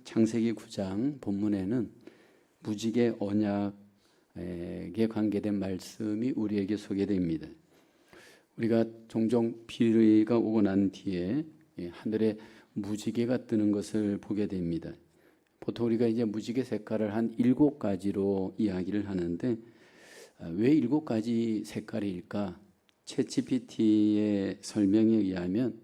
창세기 9장 본문에는 무지개 언약에 관계된 말씀이 우리에게 소개됩니다. 우리가 종종 비가 오고 난 뒤에 하늘에 무지개가 뜨는 것을 보게 됩니다. 보통 우리가 이제 무지개 색깔을 한 7가지로 이야기를 하는데 왜 7가지 색깔일까? 챗GPT의 설명에 의하면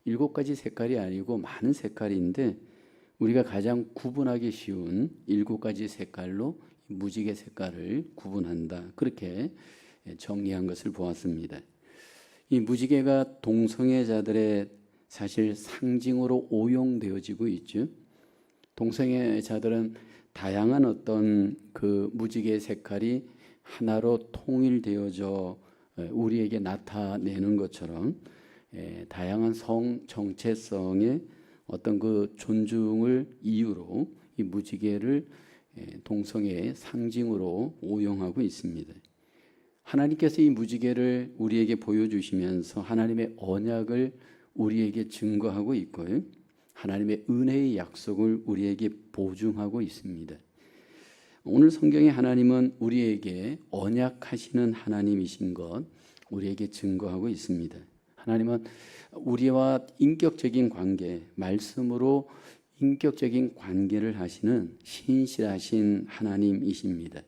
7가지 색깔이 아니고 많은 색깔인데 우리가 가장 구분하기 쉬운 7가지 색깔로 무지개 색깔을 구분한다. 그렇게 정리한 것을 보았습니다. 이 무지개가 동성애자들의 사실 상징으로 오용되어지고 있죠. 동성애자들은 다양한 어떤 그 무지개 색깔이 하나로 통일되어져 우리에게 나타내는 것처럼 다양한 성 정체성의 어떤 그 존중을 이유로 이 무지개를 동성애의 상징으로 오용하고 있습니다. 하나님께서 이 무지개를 우리에게 보여주시면서 하나님의 언약을 우리에게 증거하고 있고요. 하나님의 은혜의 약속을 우리에게 보증하고 있습니다. 오늘 성경에 하나님은 우리에게 언약하시는 하나님이신 것 우리에게 증거하고 있습니다. 하나님은 우리와 인격적인 관계, 말씀으로 인격적인 관계를 하시는 신실하신 하나님이십니다.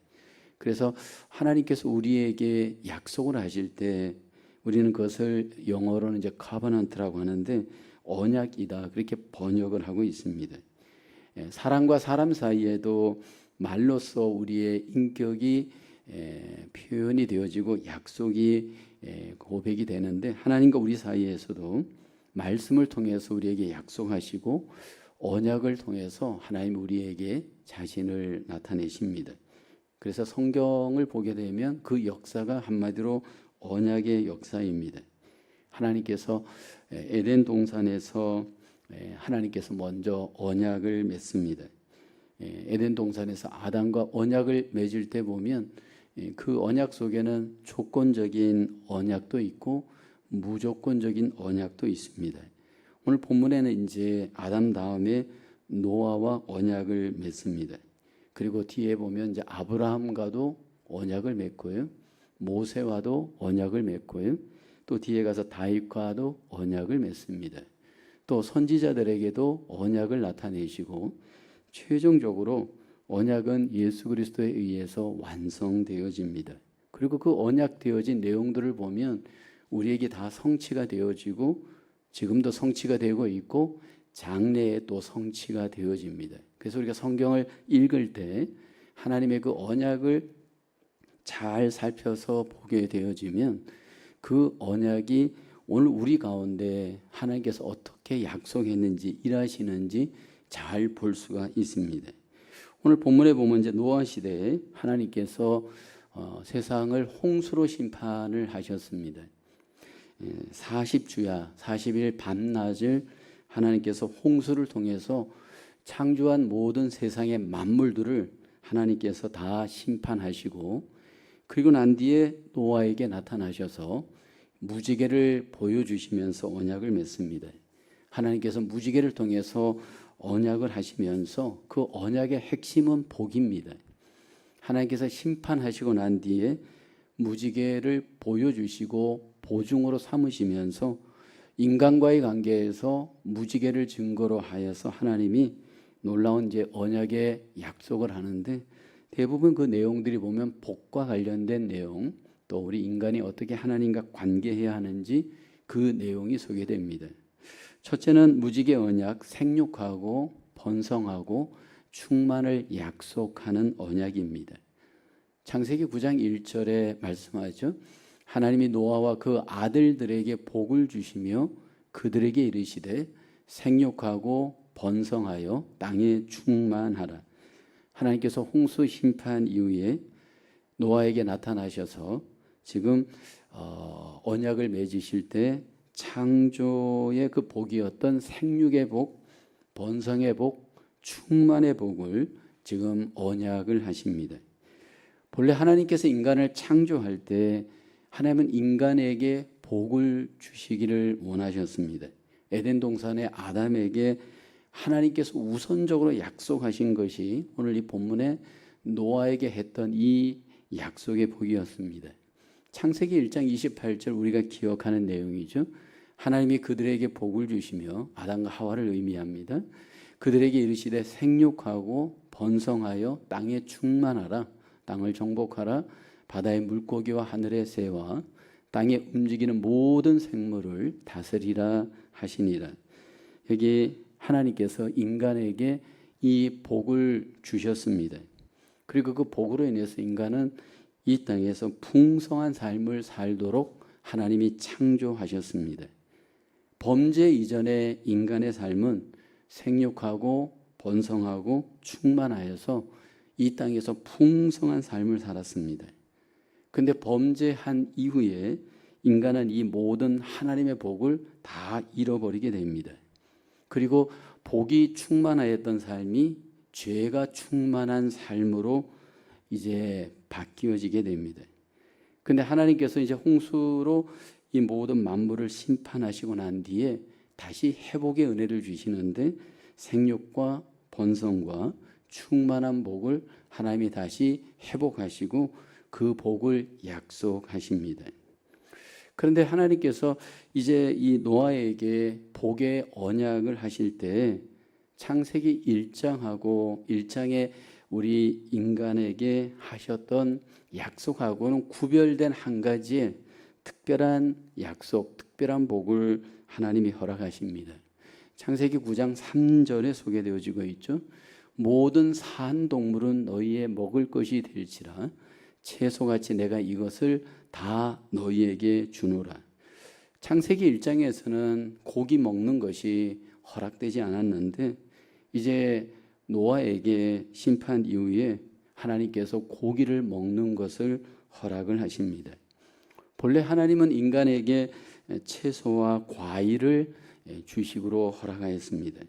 그래서 하나님께서 우리에게 약속을 하실 때 우리는 그것을 영어로는 이제 covenant라고 하는데 언약이다 그렇게 번역을 하고 있습니다. 사람과 사람 사이에도 말로써 우리의 인격이 표현이 되어지고 약속이 고백이 되는데 하나님과 우리 사이에서도 말씀을 통해서 우리에게 약속하시고 언약을 통해서 하나님 우리에게 자신을 나타내십니다. 그래서 성경을 보게 되면 그 역사가 한마디로 언약의 역사입니다. 하나님께서 에덴 동산에서 하나님께서 먼저 언약을 맺습니다. 에덴 동산에서 아담과 언약을 맺을 때 보면 그 언약 속에는 조건적인 언약도 있고 무조건적인 언약도 있습니다. 오늘 본문에는 이제 아담 다음에 노아와 언약을 맺습니다. 그리고 뒤에 보면 이제 아브라함과도 언약을 맺고요. 모세와도 언약을 맺고요. 또 뒤에 가서 다윗과도 언약을 맺습니다. 또 선지자들에게도 언약을 나타내시고 최종적으로 언약은 예수 그리스도에 의해서 완성되어집니다. 그리고 그 언약되어진 내용들을 보면 우리에게 다 성취가 되어지고 지금도 성취가 되고 있고 장래에 또 성취가 되어집니다. 그래서 우리가 성경을 읽을 때 하나님의 그 언약을 잘 살펴서 보게 되어지면 그 언약이 오늘 우리 가운데 하나님께서 어떻게 약속했는지 일하시는지 잘 볼 수가 있습니다. 오늘 본문에 보면 이제 노아 시대에 하나님께서 세상을 홍수로 심판을 하셨습니다. 40주야 40일 밤낮을 하나님께서 홍수를 통해서 창조한 모든 세상의 만물들을 하나님께서 다 심판하시고 그리고 난 뒤에 노아에게 나타나셔서 무지개를 보여주시면서 언약을 맺습니다. 하나님께서 무지개를 통해서 언약을 하시면서 그 언약의 핵심은 복입니다. 하나님께서 심판하시고 난 뒤에 무지개를 보여주시고 보증으로 삼으시면서 인간과의 관계에서 무지개를 증거로 하여서 하나님이 놀라운 이제 언약의 약속을 하는데 대부분 그 내용들이 보면 복과 관련된 내용 또 우리 인간이 어떻게 하나님과 관계해야 하는지 그 내용이 소개됩니다. 첫째는 무지개 언약, 생육하고 번성하고 충만을 약속하는 언약입니다. 창세기 9장 1절에 말씀하죠. 하나님이 노아와 그 아들들에게 복을 주시며 그들에게 이르시되 생육하고 번성하여 땅에 충만하라. 하나님께서 홍수 심판 이후에 노아에게 나타나셔서 지금 언약을 맺으실 때 창조의 그 복이었던 생육의 복, 번성의 복, 충만의 복을 지금 언약을 하십니다. 본래 하나님께서 인간을 창조할 때 하나님은 인간에게 복을 주시기를 원하셨습니다. 에덴 동산의 아담에게 하나님께서 우선적으로 약속하신 것이 오늘 이 본문에 노아에게 했던 이 약속의 복이었습니다. 창세기 1장 28절 우리가 기억하는 내용이죠. 하나님이 그들에게 복을 주시며 아담과 하와를 의미합니다. 그들에게 이르시되 생육하고 번성하여 땅에 충만하라. 땅을 정복하라. 바다의 물고기와 하늘의 새와 땅에 움직이는 모든 생물을 다스리라 하시니라. 여기 하나님께서 인간에게 이 복을 주셨습니다. 그리고 그 복으로 인해서 인간은 이 땅에서 풍성한 삶을 살도록 하나님이 창조하셨습니다. 범죄 이전의 인간의 삶은 생육하고 번성하고 충만하여서 이 땅에서 풍성한 삶을 살았습니다. 근데 범죄한 이후에 인간은 이 모든 하나님의 복을 다 잃어버리게 됩니다. 그리고 복이 충만하였던 삶이 죄가 충만한 삶으로 이제 바뀌어지게 됩니다. 근데 하나님께서 이제 홍수로 이 모든 만물을 심판하시고 난 뒤에 다시 회복의 은혜를 주시는데 생육과 번성과 충만한 복을 하나님이 다시 회복하시고 그 복을 약속하십니다. 그런데 하나님께서 이제 이 노아에게 복의 언약을 하실 때 창세기 1장하고 1장에 우리 인간에게 하셨던 약속하고는 구별된 한 가지의 특별한 약속, 특별한 복을 하나님이 허락하십니다. 창세기 9장 3절에 소개되어지고 있죠. 모든 사한 동물은 너희의 먹을 것이 될지라 채소같이 내가 이것을 다 너희에게 주노라. 창세기 1장에서는 고기 먹는 것이 허락되지 않았는데 이제 노아에게 심판 이후에 하나님께서 고기를 먹는 것을 허락을 하십니다. 본래 하나님은 인간에게 채소와 과일을 주식으로 허락하였습니다.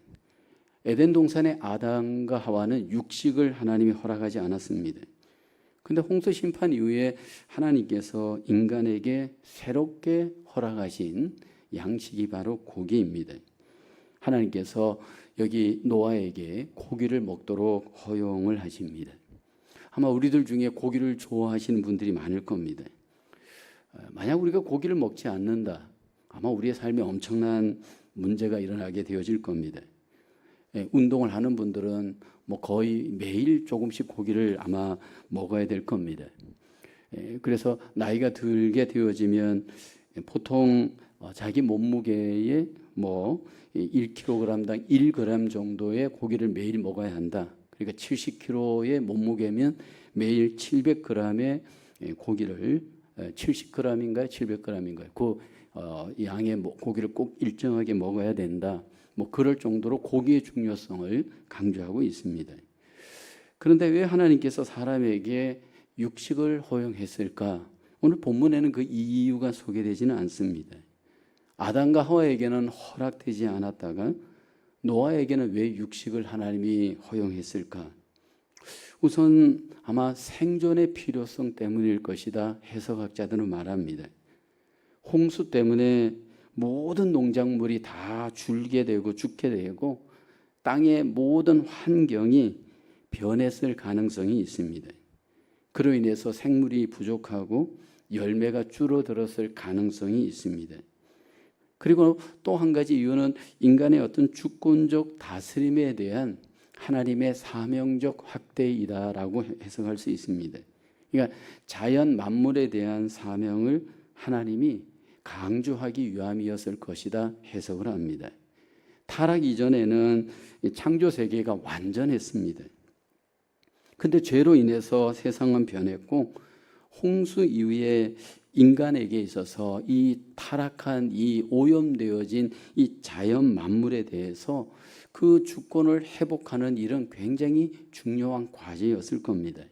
에덴 동산의 아담과 하와는 육식을 하나님이 허락하지 않았습니다. 근데 홍수 심판 이후에 하나님께서 인간에게 새롭게 허락하신 양식이 바로 고기입니다. 하나님께서 여기 노아에게 고기를 먹도록 허용을 하십니다. 아마 우리들 중에 고기를 좋아하시는 분들이 많을 겁니다. 만약 우리가 고기를 먹지 않는다, 아마 우리의 삶에 엄청난 문제가 일어나게 되어질 겁니다. 운동을 하는 분들은 뭐 거의 매일 조금씩 고기를 아마 먹어야 될 겁니다. 그래서 나이가 들게 되어지면 보통 자기 몸무게의 뭐 1kg당 1g 정도의 고기를 매일 먹어야 한다. 그러니까 70kg의 몸무게면 매일 700g의 고기를 70g인가요? 700g인가요? 그 양의 고기를 꼭 일정하게 먹어야 된다. 뭐 그럴 정도로 고기의 중요성을 강조하고 있습니다. 그런데 왜 하나님께서 사람에게 육식을 허용했을까? 오늘 본문에는 그 이유가 소개되지는 않습니다. 아담과 하와에게는 허락되지 않았다가 노아에게는 왜 육식을 하나님이 허용했을까? 우선 아마 생존의 필요성 때문일 것이다 해석학자들은 말합니다. 홍수 때문에 모든 농작물이 다 줄게 되고 죽게 되고 땅의 모든 환경이 변했을 가능성이 있습니다. 그로 인해서 생물이 부족하고 열매가 줄어들었을 가능성이 있습니다. 그리고 또 한 가지 이유는 인간의 어떤 주권적 다스림에 대한 하나님의 사명적 확대이다라고 해석할 수 있습니다. 그러니까 자연 만물에 대한 사명을 하나님이 강조하기 위함이었을 것이다 해석을 합니다. 타락 이전에는 창조 세계가 완전했습니다. 근데 죄로 인해서 세상은 변했고 홍수 이후에 인간에게 있어서 이 타락한 이 오염되어진 이 자연 만물에 대해서 그 주권을 회복하는 일은 굉장히 중요한 과제였을 겁니다.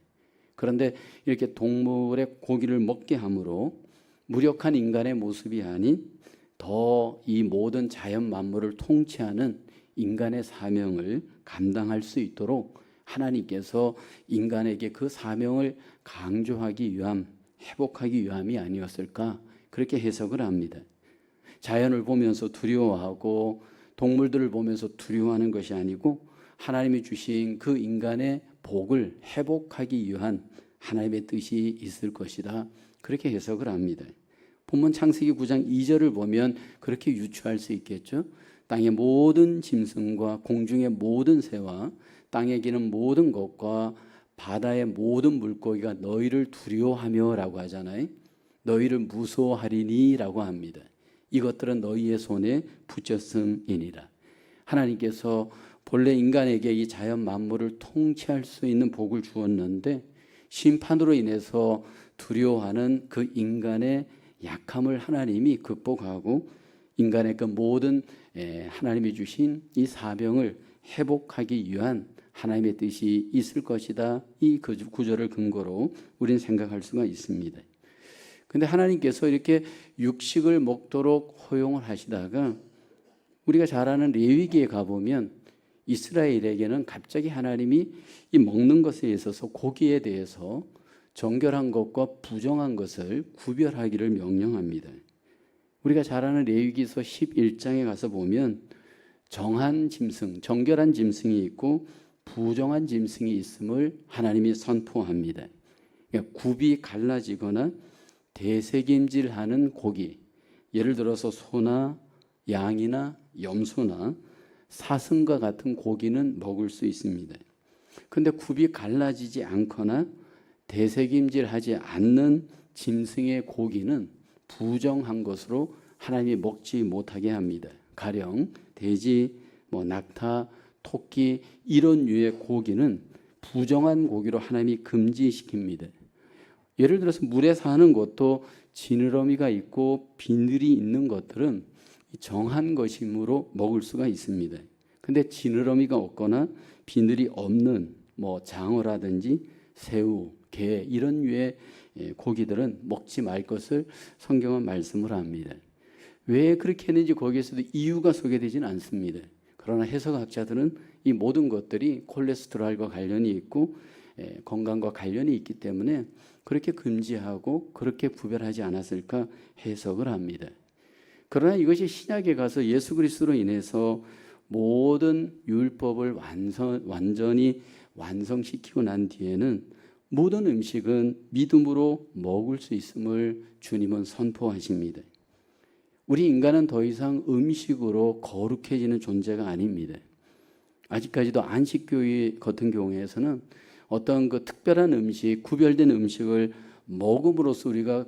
그런데 이렇게 동물의 고기를 먹게 함으로 무력한 인간의 모습이 아닌 더 이 모든 자연 만물을 통치하는 인간의 사명을 감당할 수 있도록 하나님께서 인간에게 그 사명을 강조하기 위함, 회복하기 위함이 아니었을까 그렇게 해석을 합니다. 자연을 보면서 두려워하고 동물들을 보면서 두려워하는 것이 아니고 하나님이 주신 그 인간의 복을 회복하기 위한 하나님의 뜻이 있을 것이다. 그렇게 해석을 합니다. 본문 창세기 9장 2절을 보면 그렇게 유추할 수 있겠죠. 땅의 모든 짐승과 공중의 모든 새와 땅에 기는 모든 것과 바다의 모든 물고기가 너희를 두려워하며 라고 하잖아요. 너희를 무서워하리니 라고 합니다. 이것들은 너희의 손에 붙였음이니라. 하나님께서 본래 인간에게 이 자연 만물을 통치할 수 있는 복을 주었는데 심판으로 인해서 두려워하는 그 인간의 약함을 하나님이 극복하고 인간의 그 모든 하나님이 주신 이 사명을 회복하기 위한 하나님의 뜻이 있을 것이다. 이 구절을 근거로 우리는 생각할 수가 있습니다. 그런데 하나님께서 이렇게 육식을 먹도록 허용을 하시다가 우리가 잘 아는 레위기에 가보면 이스라엘에게는 갑자기 하나님이 이 먹는 것에 있어서 고기에 대해서 정결한 것과 부정한 것을 구별하기를 명령합니다. 우리가 잘 아는 레위기서 11장에 가서 보면 정한 짐승, 정결한 짐승이 있고 부정한 짐승이 있음을 하나님이 선포합니다. 그러니까 굽이 갈라지거나 대세김질하는 고기, 예를 들어서 소나 양이나 염소나 사슴과 같은 고기는 먹을 수 있습니다. 그런데 굽이 갈라지지 않거나 대세김질하지 않는 짐승의 고기는 부정한 것으로 하나님이 먹지 못하게 합니다. 가령 돼지, 낙타, 토끼 이런 류의 고기는 부정한 고기로 하나님이 금지시킵니다. 예를 들어서 물에 사는 것도 지느러미가 있고 비늘이 있는 것들은 정한 것이므로 먹을 수가 있습니다. 근데 지느러미가 없거나 비늘이 없는 장어라든지 새우, 게 이런 류의 고기들은 먹지 말 것을 성경은 말씀을 합니다. 왜 그렇게 했는지 거기에서도 이유가 소개되지는 않습니다. 그러나 해석학자들은 이 모든 것들이 콜레스테롤과 관련이 있고 건강과 관련이 있기 때문에 그렇게 금지하고 그렇게 구별하지 않았을까 해석을 합니다. 그러나 이것이 신약에 가서 예수 그리스도로 인해서 모든 율법을 완전히 완성시키고 난 뒤에는 모든 음식은 믿음으로 먹을 수 있음을 주님은 선포하십니다. 우리 인간은 더 이상 음식으로 거룩해지는 존재가 아닙니다. 아직까지도 안식교회 같은 경우에서는 어떤 그 특별한 음식, 구별된 음식을 먹음으로써 우리가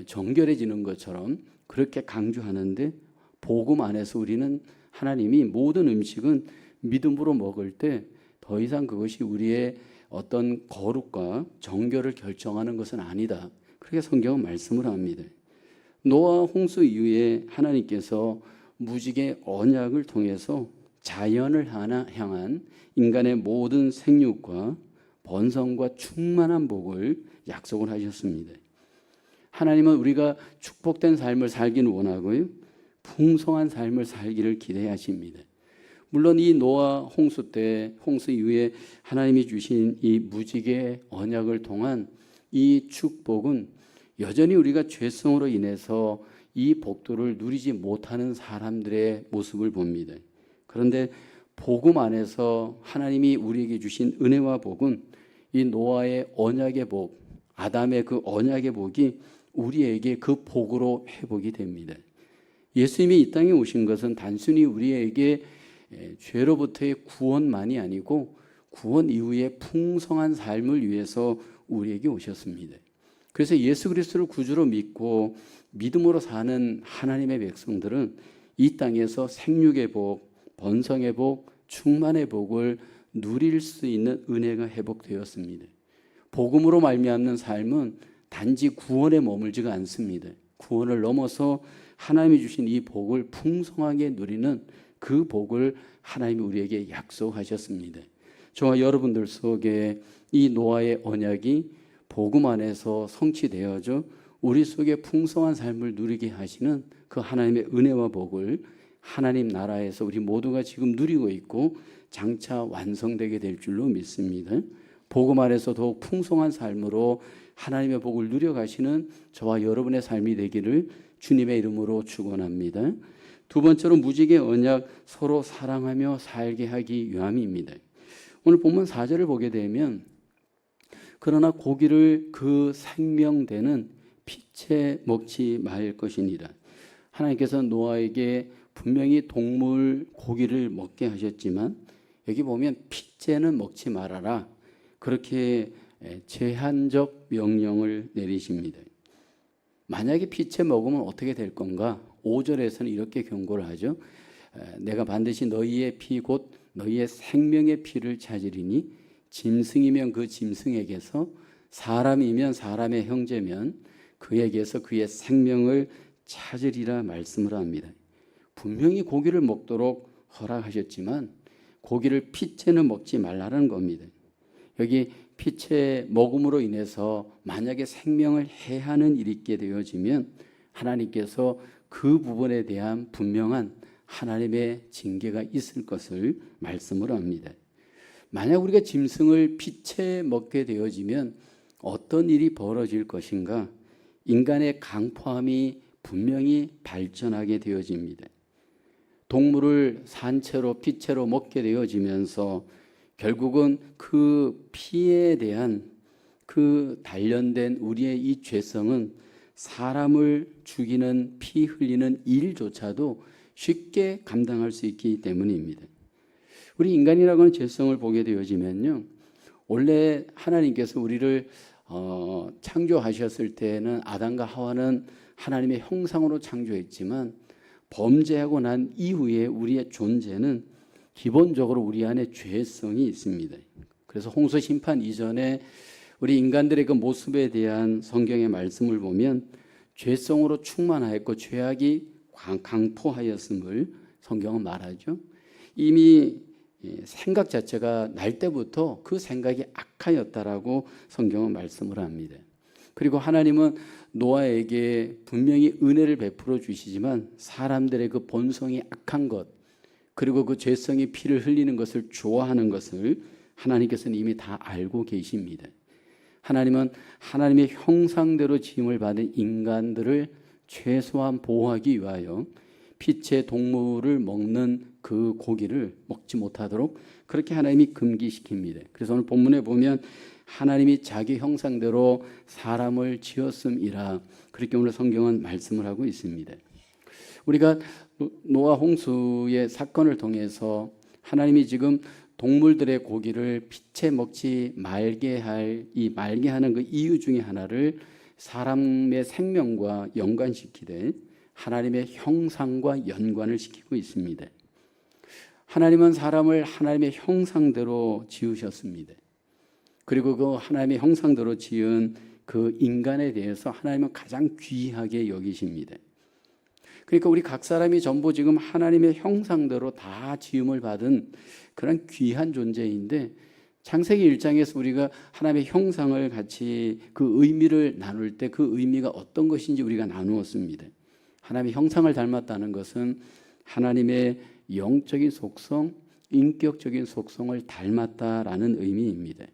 정결해지는 것처럼 그렇게 강조하는데 복음 안에서 우리는 하나님이 모든 음식은 믿음으로 먹을 때 더 이상 그것이 우리의 어떤 거룩과 정결을 결정하는 것은 아니다. 그렇게 성경은 말씀을 합니다. 노아 홍수 이후에 하나님께서 무지개 언약을 통해서 자연을 향한 인간의 모든 생육과 번성과 충만한 복을 약속을 하셨습니다. 하나님은 우리가 축복된 삶을 살기는 원하고요. 풍성한 삶을 살기를 기대하십니다. 물론 이 노아 홍수 때 홍수 이후에 하나님이 주신 이 무지개 언약을 통한 이 축복은 여전히 우리가 죄성으로 인해서 이 복들을 누리지 못하는 사람들의 모습을 봅니다. 그런데 복음 안에서 하나님이 우리에게 주신 은혜와 복은 이 노아의 언약의 복, 아담의 그 언약의 복이 우리에게 그 복으로 회복이 됩니다. 예수님이 이 땅에 오신 것은 단순히 우리에게 죄로부터의 구원만이 아니고 구원 이후의 풍성한 삶을 위해서 우리에게 오셨습니다. 그래서 예수 그리스도를 구주로 믿고 믿음으로 사는 하나님의 백성들은 이 땅에서 생육의 복, 번성의 복, 충만의 복을 누릴 수 있는 은혜가 회복되었습니다. 복음으로 말미암는 삶은 단지 구원에 머물지가 않습니다. 구원을 넘어서 하나님이 주신 이 복을 풍성하게 누리는 그 복을 하나님이 우리에게 약속하셨습니다. 저와 여러분들 속에 이 노아의 언약이 복음 안에서 성취되어져 우리 속에 풍성한 삶을 누리게 하시는 그 하나님의 은혜와 복을 하나님 나라에서 우리 모두가 지금 누리고 있고 장차 완성되게 될 줄로 믿습니다. 복음 안에서 더욱 풍성한 삶으로 하나님의 복을 누려가시는 저와 여러분의 삶이 되기를 주님의 이름으로 축원합니다. 두 번째로 무지개 언약, 서로 사랑하며 살게 하기 위함입니다. 오늘 본문 4절을 보게 되면 그러나 고기를 그 생명되는 피채 먹지 말 것이니라. 하나님께서 노아에게 분명히 동물 고기를 먹게 하셨지만 여기 보면 피채는 먹지 말아라. 그렇게 제한적 명령을 내리십니다. 만약에 피채 먹으면 어떻게 될 건가? 5절에서는 이렇게 경고를 하죠. 내가 반드시 너희의 피 곧 너희의 생명의 피를 찾으리니 짐승이면 그 짐승에게서 사람이면 사람의 형제면 그에게서 그의 생명을 찾으리라 말씀을 합니다. 분명히 고기를 먹도록 허락하셨지만 고기를 피채는 먹지 말라는 겁니다. 여기 피채 먹음으로 인해서 만약에 생명을 해하는 일이 있게 되어지면 하나님께서 그 부분에 대한 분명한 하나님의 징계가 있을 것을 말씀을 합니다. 만약 우리가 짐승을 피채 먹게 되어지면 어떤 일이 벌어질 것인가? 인간의 강포함이 분명히 발전하게 되어집니다. 동물을 산채로 피채로 먹게 되어지면서 결국은 그 피에 대한 그 단련된 우리의 이 죄성은 사람을 죽이는 피 흘리는 일조차도 쉽게 감당할 수 있기 때문입니다. 우리 인간이라고 하는 죄성을 보게 되어지면요, 원래 하나님께서 우리를 창조하셨을 때는 아담과 하와는 하나님의 형상으로 창조했지만 범죄하고 난 이후에 우리의 존재는 기본적으로 우리 안에 죄성이 있습니다. 그래서 홍수 심판 이전에 우리 인간들의 그 모습에 대한 성경의 말씀을 보면 죄성으로 충만하였고 죄악이 강포하였음을 성경은 말하죠. 이미 생각 자체가 날 때부터 그 생각이 악하였다라고 성경은 말씀을 합니다. 그리고 하나님은 노아에게 분명히 은혜를 베풀어 주시지만 사람들의 그 본성이 악한 것, 그리고 그 죄성이 피를 흘리는 것을 좋아하는 것을 하나님께서는 이미 다 알고 계십니다. 하나님은 하나님의 형상대로 지음을 받은 인간들을 최소한 보호하기 위하여 피채 동물을 먹는 그 고기를 먹지 못하도록 그렇게 하나님이 금기시킵니다. 그래서 오늘 본문에 보면 하나님이 자기 형상대로 사람을 지었음이라 그렇게 오늘 성경은 말씀을 하고 있습니다. 우리가 노아 홍수의 사건을 통해서 하나님이 지금 동물들의 고기를 피채 먹지 말게 하는 그 이유 중에 하나를 사람의 생명과 연관시키되 하나님의 형상과 연관을 시키고 있습니다. 하나님은 사람을 하나님의 형상대로 지으셨습니다. 그리고 그 하나님의 형상대로 지은 그 인간에 대해서 하나님은 가장 귀하게 여기십니다. 그러니까 우리 각 사람이 전부 지금 하나님의 형상대로 다 지음을 받은 그런 귀한 존재인데 창세기 1장에서 우리가 하나님의 형상을 같이 그 의미를 나눌 때 그 의미가 어떤 것인지 우리가 나누었습니다. 하나님의 형상을 닮았다는 것은 하나님의 영적인 속성, 인격적인 속성을 닮았다라는 의미입니다.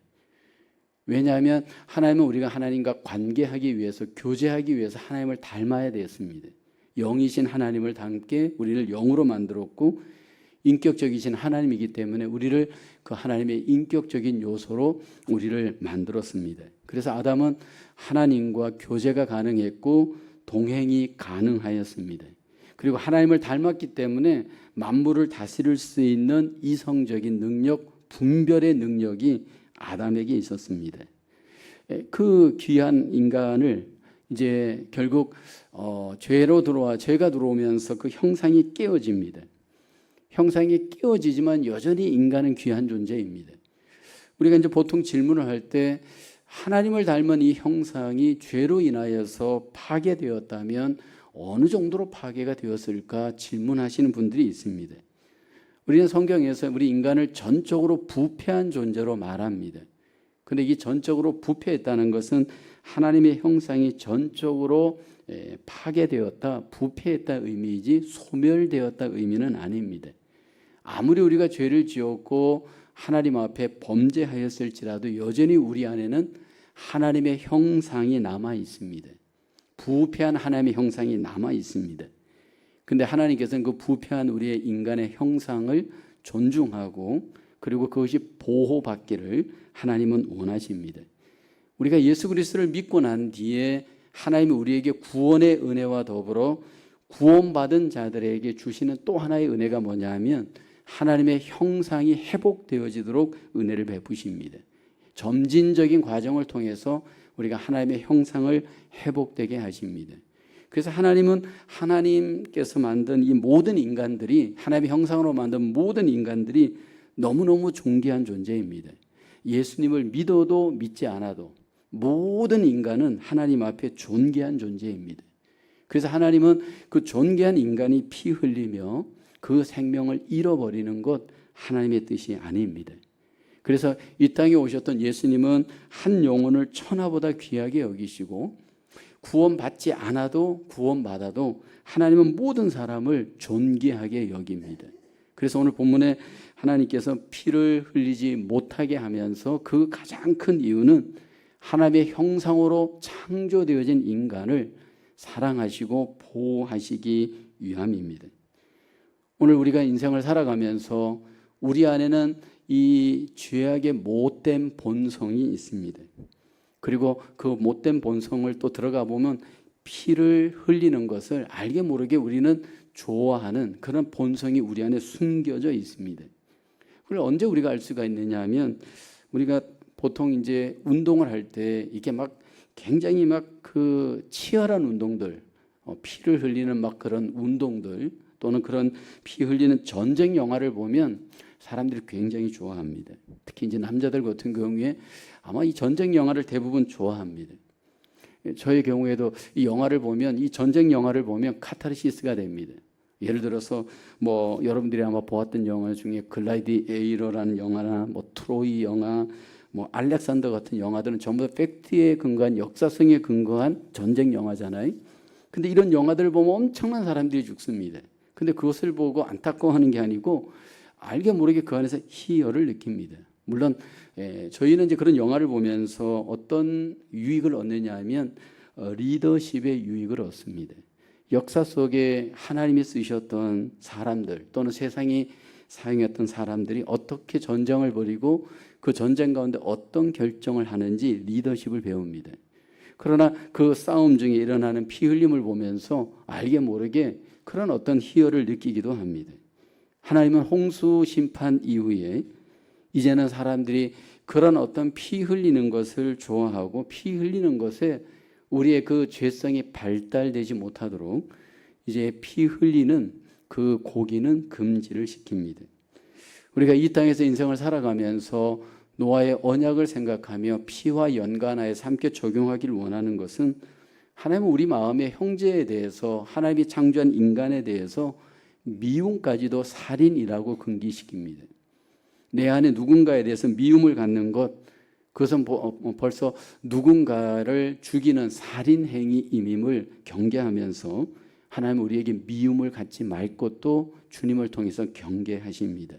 왜냐하면 하나님은 우리가 하나님과 관계하기 위해서, 교제하기 위해서 하나님을 닮아야 되었습니다. 영이신 하나님을 닮게 우리를 영으로 만들었고 인격적이신 하나님이기 때문에 우리를 그 하나님의 인격적인 요소로 우리를 만들었습니다. 그래서 아담은 하나님과 교제가 가능했고 동행이 가능하였습니다. 그리고 하나님을 닮았기 때문에 만물을 다스릴 수 있는 이성적인 능력, 분별의 능력이 아담에게 있었습니다. 그 귀한 인간을 이제 결국 죄가 들어오면서 그 형상이 깨어집니다. 형상이 깨어지지만 여전히 인간은 귀한 존재입니다. 우리가 이제 보통 질문을 할 때 하나님을 닮은 이 형상이 죄로 인하여서 파괴되었다면 어느 정도로 파괴가 되었을까 질문하시는 분들이 있습니다. 우리는 성경에서 우리 인간을 전적으로 부패한 존재로 말합니다. 그런데 이 전적으로 부패했다는 것은 하나님의 형상이 전적으로 파괴되었다, 부패했다 의미이지 소멸되었다 의미는 아닙니다. 아무리 우리가 죄를 지었고 하나님 앞에 범죄하였을지라도 여전히 우리 안에는 하나님의 형상이 남아 있습니다. 부패한 하나님의 형상이 남아 있습니다. 근데 하나님께서는 그 부패한 우리의 인간의 형상을 존중하고 그리고 그것이 보호받기를 하나님은 원하십니다. 우리가 예수 그리스도를 믿고 난 뒤에 하나님이 우리에게 구원의 은혜와 더불어 구원받은 자들에게 주시는 또 하나의 은혜가 뭐냐 하면 하나님의 형상이 회복되어지도록 은혜를 베푸십니다. 점진적인 과정을 통해서 우리가 하나님의 형상을 회복되게 하십니다. 그래서 하나님은 하나님께서 만든 이 모든 인간들이, 하나님의 형상으로 만든 모든 인간들이 너무너무 존귀한 존재입니다. 예수님을 믿어도 믿지 않아도 모든 인간은 하나님 앞에 존귀한 존재입니다. 그래서 하나님은 그 존귀한 인간이 피 흘리며 그 생명을 잃어버리는 것 하나님의 뜻이 아닙니다. 그래서 이 땅에 오셨던 예수님은 한 영혼을 천하보다 귀하게 여기시고 구원받지 않아도 구원받아도 하나님은 모든 사람을 존귀하게 여깁니다. 그래서 오늘 본문에 하나님께서 피를 흘리지 못하게 하면서 그 가장 큰 이유는 하나님의 형상으로 창조되어진 인간을 사랑하시고 보호하시기 위함입니다. 오늘 우리가 인생을 살아가면서 우리 안에는 이 죄악의 못된 본성이 있습니다. 그리고 그 못된 본성을 또 들어가 보면 피를 흘리는 것을 알게 모르게 우리는 좋아하는 그런 본성이 우리 안에 숨겨져 있습니다. 그걸 언제 우리가 알 수가 있느냐 하면 우리가 보통 이제 운동을 할 때 이게 막 굉장히 막 그 치열한 운동들, 피를 흘리는 막 그런 운동들 또는 그런 피 흘리는 전쟁 영화를 보면 사람들이 굉장히 좋아합니다. 특히 이제 남자들 같은 경우에 아마 이 전쟁 영화를 대부분 좋아합니다. 저의 경우에도 이 영화를 보면, 이 전쟁 영화를 보면 카타르시스가 됩니다. 예를 들어서 뭐 여러분들이 아마 보았던 영화 중에 글라디에이러라는 영화나 뭐 트로이 영화, 뭐 알렉산더 같은 영화들은 전부 다 팩트에 근거한, 역사성에 근거한 전쟁 영화잖아요. 근데 이런 영화들을 보면 엄청난 사람들이 죽습니다. 근데 그것을 보고 안타까워하는 게 아니고 알게 모르게 그 안에서 희열을 느낍니다. 물론 저희는 이제 그런 영화를 보면서 어떤 유익을 얻느냐 하면 리더십의 유익을 얻습니다. 역사 속에 하나님이 쓰셨던 사람들 또는 세상이 사용했던 사람들이 어떻게 전쟁을 벌이고 그 전쟁 가운데 어떤 결정을 하는지 리더십을 배웁니다. 그러나 그 싸움 중에 일어나는 피 흘림을 보면서 알게 모르게 그런 어떤 희열을 느끼기도 합니다. 하나님은 홍수 심판 이후에 이제는 사람들이 그런 어떤 피 흘리는 것을 좋아하고 피 흘리는 것에 우리의 그 죄성이 발달되지 못하도록 이제 피 흘리는 그 고기는 금지를 시킵니다. 우리가 이 땅에서 인생을 살아가면서 노아의 언약을 생각하며 피와 연관하여 함께 적용하기를 원하는 것은 하나님은 우리 마음의 형제에 대해서, 하나님이 창조한 인간에 대해서 미움까지도 살인이라고 금기시킵니다. 내 안에 누군가에 대해서 미움을 갖는 것, 그것은 벌써 누군가를 죽이는 살인 행위임임을 경계하면서 하나님은 우리에게 미움을 갖지 말 것도 주님을 통해서 경계하십니다.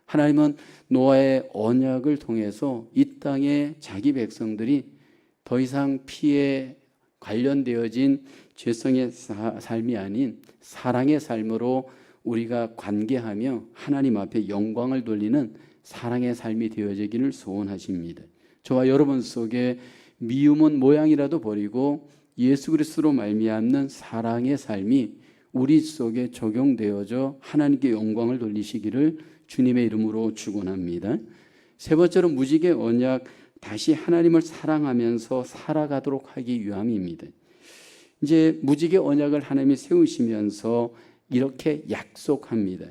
하나님은 노아의 언약을 통해서 이 땅에 자기 백성들이 더 이상 피에 관련되어진 죄성의 삶이 아닌 사랑의 삶으로 우리가 관계하며 하나님 앞에 영광을 돌리는 사랑의 삶이 되어지기를 소원하십니다. 저와 여러분 속에 미움은 모양이라도 버리고 예수 그리스도로 말미암는 사랑의 삶이 우리 속에 적용되어져 하나님께 영광을 돌리시기를 주님의 이름으로 축원합니다. 세 번째로 무지개 언약, 다시 하나님을 사랑하면서 살아가도록 하기 위함입니다. 이제 무지개 언약을 하나님이 세우시면서 이렇게 약속합니다.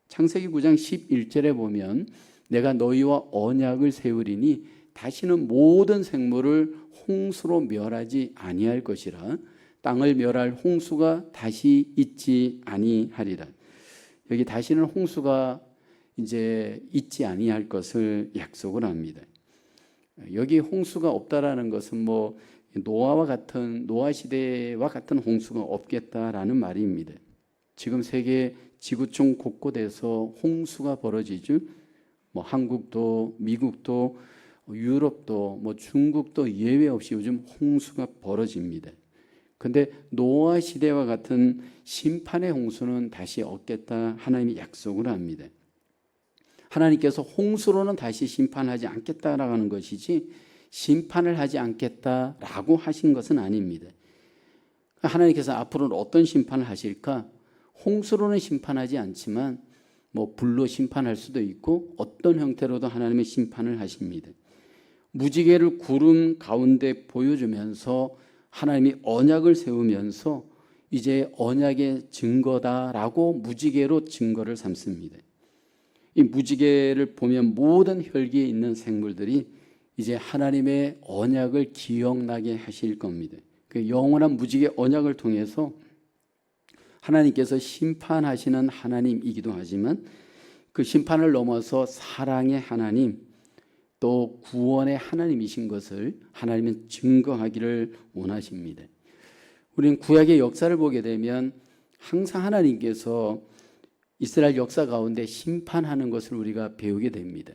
창세기 9장 11절에 보면 내가 너희와 언약을 세우리니 다시는 모든 생물을 홍수로 멸하지 아니할 것이라. 땅을 멸할 홍수가 다시 있지 아니하리라. 여기 다시는 홍수가 이제 있지 아니할 것을 약속을 합니다. 여기 홍수가 없다라는 것은 뭐 노아 시대와 같은 홍수가 없겠다라는 말입니다. 지금 세계 지구촌 곳곳에서 홍수가 벌어지죠. 뭐 한국도, 미국도, 유럽도, 뭐 중국도 예외 없이 요즘 홍수가 벌어집니다. 근데 노아 시대와 같은 심판의 홍수는 다시 없겠다 하나님이 약속을 합니다. 하나님께서 홍수로는 다시 심판하지 않겠다라고 하는 것이지 심판을 하지 않겠다라고 하신 것은 아닙니다. 하나님께서 앞으로는 어떤 심판을 하실까? 홍수로는 심판하지 않지만 불로 심판할 수도 있고 어떤 형태로도 하나님의 심판을 하십니다. 무지개를 구름 가운데 보여주면서 하나님이 언약을 세우면서 이제 언약의 증거다라고 무지개로 증거를 삼습니다. 이 무지개를 보면 모든 혈기에 있는 생물들이 이제 하나님의 언약을 기억나게 하실 겁니다. 그 영원한 무지개 언약을 통해서 하나님께서 심판하시는 하나님이기도 하지만 그 심판을 넘어서 사랑의 하나님 또 구원의 하나님이신 것을 하나님은 증거하기를 원하십니다. 우리는 구약의 역사를 보게 되면 항상 하나님께서 이스라엘 역사 가운데 심판하는 것을 우리가 배우게 됩니다.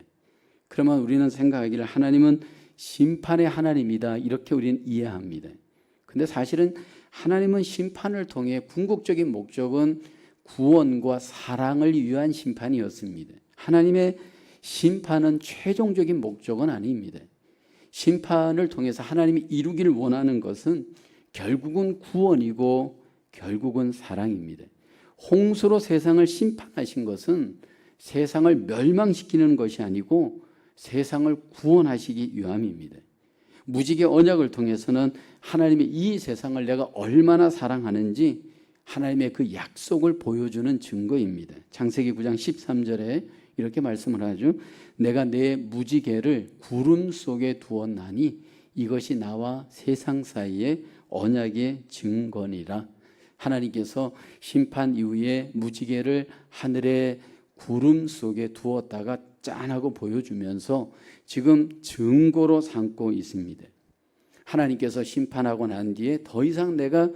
그러면 우리는 생각하기를 하나님은 심판의 하나님이다 이렇게 우리는 이해합니다. 근데 사실은 하나님은 심판을 통해 궁극적인 목적은 구원과 사랑을 위한 심판이었습니다. 하나님의 심판은 최종적인 목적은 아닙니다. 심판을 통해서 하나님이 이루기를 원하는 것은 결국은 구원이고 결국은 사랑입니다. 홍수로 세상을 심판하신 것은 세상을 멸망시키는 것이 아니고 세상을 구원하시기 위함입니다. 무지개 언약을 통해서는 하나님의 이 세상을 내가 얼마나 사랑하는지 하나님의 그 약속을 보여주는 증거입니다. 창세기 9장 13절에 이렇게 말씀을 하죠. 내가 내 무지개를 구름 속에 두었나니 이것이 나와 세상 사이의 언약의 증거니라. 하나님께서 심판 이후에 무지개를 하늘의 구름 속에 두었다가 짠하고 보여주면서 지금 증거로 삼고 있습니다. 하나님께서 심판하고 난 뒤에 더 이상 내가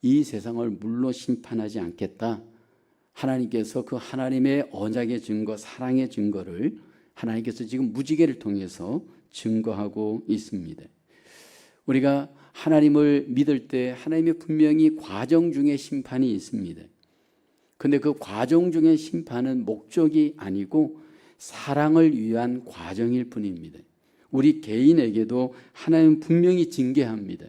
이 세상을 물로 심판하지 않겠다. 하나님께서 그 하나님의 언약의 증거, 사랑의 증거를 하나님께서 지금 무지개를 통해서 증거하고 있습니다. 우리가 하나님을 믿을 때 하나님의 분명히 과정 중에 심판이 있습니다. 근데 그 과정 중에 심판은 목적이 아니고 사랑을 위한 과정일 뿐입니다. 우리 개인에게도 하나님은 분명히 징계합니다.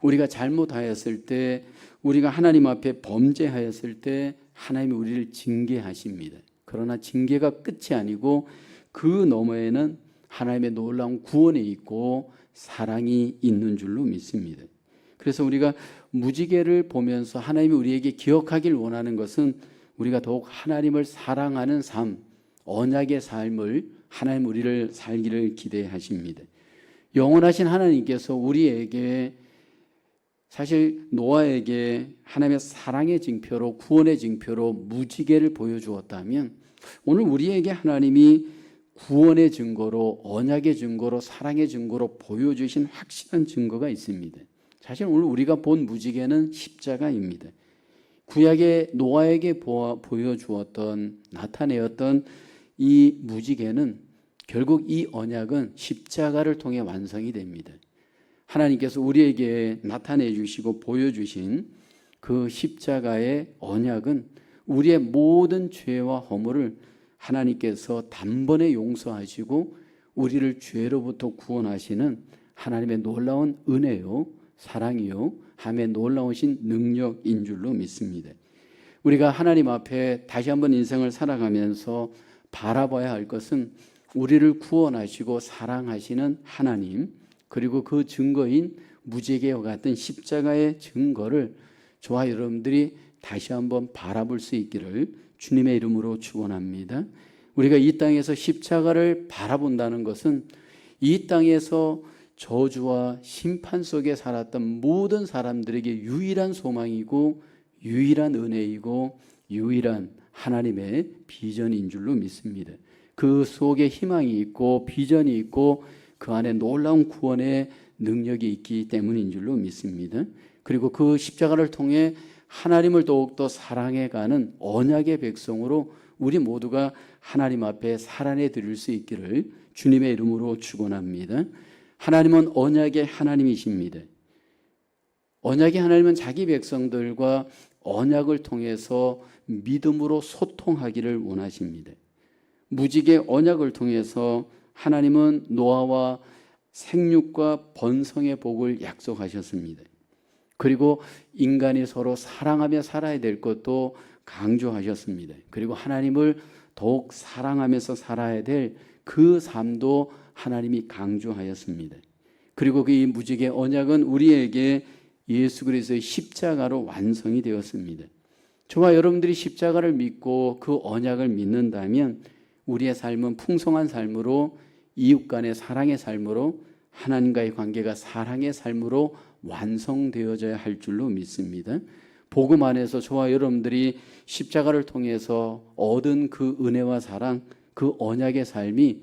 우리가 잘못하였을 때, 우리가 하나님 앞에 범죄하였을 때 하나님이 우리를 징계하십니다. 그러나 징계가 끝이 아니고 그 너머에는 하나님의 놀라운 구원이 있고 사랑이 있는 줄로 믿습니다. 그래서 우리가 무지개를 보면서 하나님이 우리에게 기억하길 원하는 것은 우리가 더욱 하나님을 사랑하는 삶, 언약의 삶을 하나님 우리를 살기를 기대하십니다. 영원하신 하나님께서 우리에게 사실 노아에게 하나님의 사랑의 징표로 구원의 징표로 무지개를 보여주었다면 오늘 우리에게 하나님이 구원의 증거로 언약의 증거로 사랑의 증거로 보여주신 확실한 증거가 있습니다. 사실 오늘 우리가 본 무지개는 십자가입니다. 구약의 노아에게 보여주었던 나타내었던 이 무지개는 결국 이 언약은 십자가를 통해 완성이 됩니다. 하나님께서 우리에게 나타내 주시고 보여주신 그 십자가의 언약은 우리의 모든 죄와 허물을 하나님께서 단번에 용서하시고 우리를 죄로부터 구원하시는 하나님의 놀라운 은혜요, 사랑이요, 하나님의 놀라우신 능력인 줄로 믿습니다. 우리가 하나님 앞에 다시 한번 인생을 살아가면서 바라봐야 할 것은 우리를 구원하시고 사랑하시는 하나님, 그리고 그 증거인 무지개와 같은 십자가의 증거를 저와 여러분들이 다시 한번 바라볼 수 있기를 주님의 이름으로 축원합니다. 우리가 이 땅에서 십자가를 바라본다는 것은 이 땅에서 저주와 심판 속에 살았던 모든 사람들에게 유일한 소망이고 유일한 은혜이고 유일한 하나님의 비전인 줄로 믿습니다. 그 속에 희망이 있고 비전이 있고 그 안에 놀라운 구원의 능력이 있기 때문인 줄로 믿습니다. 그리고 그 십자가를 통해 하나님을 더욱더 사랑해가는 언약의 백성으로 우리 모두가 하나님 앞에 살아내 드릴 수 있기를 주님의 이름으로 축원합니다. 하나님은 언약의 하나님이십니다. 언약의 하나님은 자기 백성들과 언약을 통해서 믿음으로 소통하기를 원하십니다. 무지개 언약을 통해서 하나님은 노아와 생육과 번성의 복을 약속하셨습니다. 그리고 인간이 서로 사랑하며 살아야 될 것도 강조하셨습니다. 그리고 하나님을 더욱 사랑하면서 살아야 될 그 삶도 하나님이 강조하였습니다. 그리고 그 무지개 언약은 우리에게 예수 그리스도의 십자가로 완성이 되었습니다. 저와 여러분들이 십자가를 믿고 그 언약을 믿는다면 우리의 삶은 풍성한 삶으로, 이웃 간의 사랑의 삶으로, 하나님과의 관계가 사랑의 삶으로 완성되어져야 할 줄로 믿습니다. 복음 안에서 저와 여러분들이 십자가를 통해서 얻은 그 은혜와 사랑, 그 언약의 삶이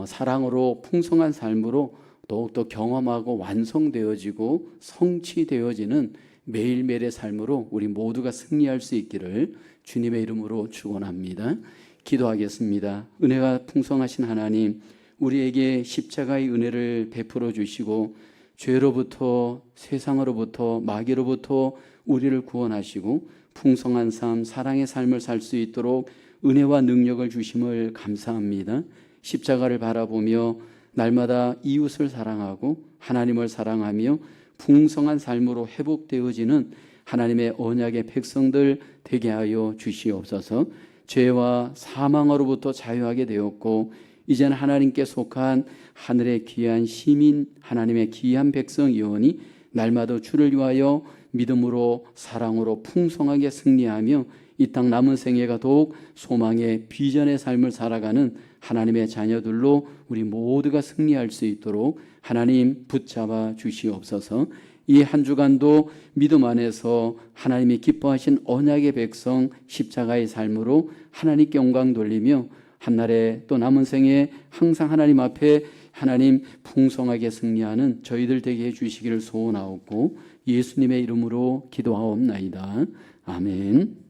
사랑으로 풍성한 삶으로 더욱더 경험하고 완성되어지고 성취되어지는 매일매일의 삶으로 우리 모두가 승리할 수 있기를 주님의 이름으로 축원합니다. 기도하겠습니다. 은혜가 풍성하신 하나님, 우리에게 십자가의 은혜를 베풀어 주시고 죄로부터, 세상으로부터, 마귀로부터 우리를 구원하시고 풍성한 삶, 사랑의 삶을 살 수 있도록 은혜와 능력을 주심을 감사합니다. 십자가를 바라보며 날마다 이웃을 사랑하고 하나님을 사랑하며 풍성한 삶으로 회복되어지는 하나님의 언약의 백성들 되게 하여 주시옵소서. 죄와 사망으로부터 자유하게 되었고 이제는 하나님께 속한 하늘의 귀한 시민, 하나님의 귀한 백성이오니 날마다 주를 위하여 믿음으로 사랑으로 풍성하게 승리하며 이 땅 남은 생애가 더욱 소망의 비전의 삶을 살아가는 하나님의 자녀들로 우리 모두가 승리할 수 있도록 하나님 붙잡아 주시옵소서. 이 한 주간도 믿음 안에서 하나님이 기뻐하신 언약의 백성 십자가의 삶으로 하나님께 영광 돌리며 한날에 또 남은 생에 항상 하나님 앞에 하나님 풍성하게 승리하는 저희들 되게 해주시기를 소원하옵고 예수님의 이름으로 기도하옵나이다. 아멘.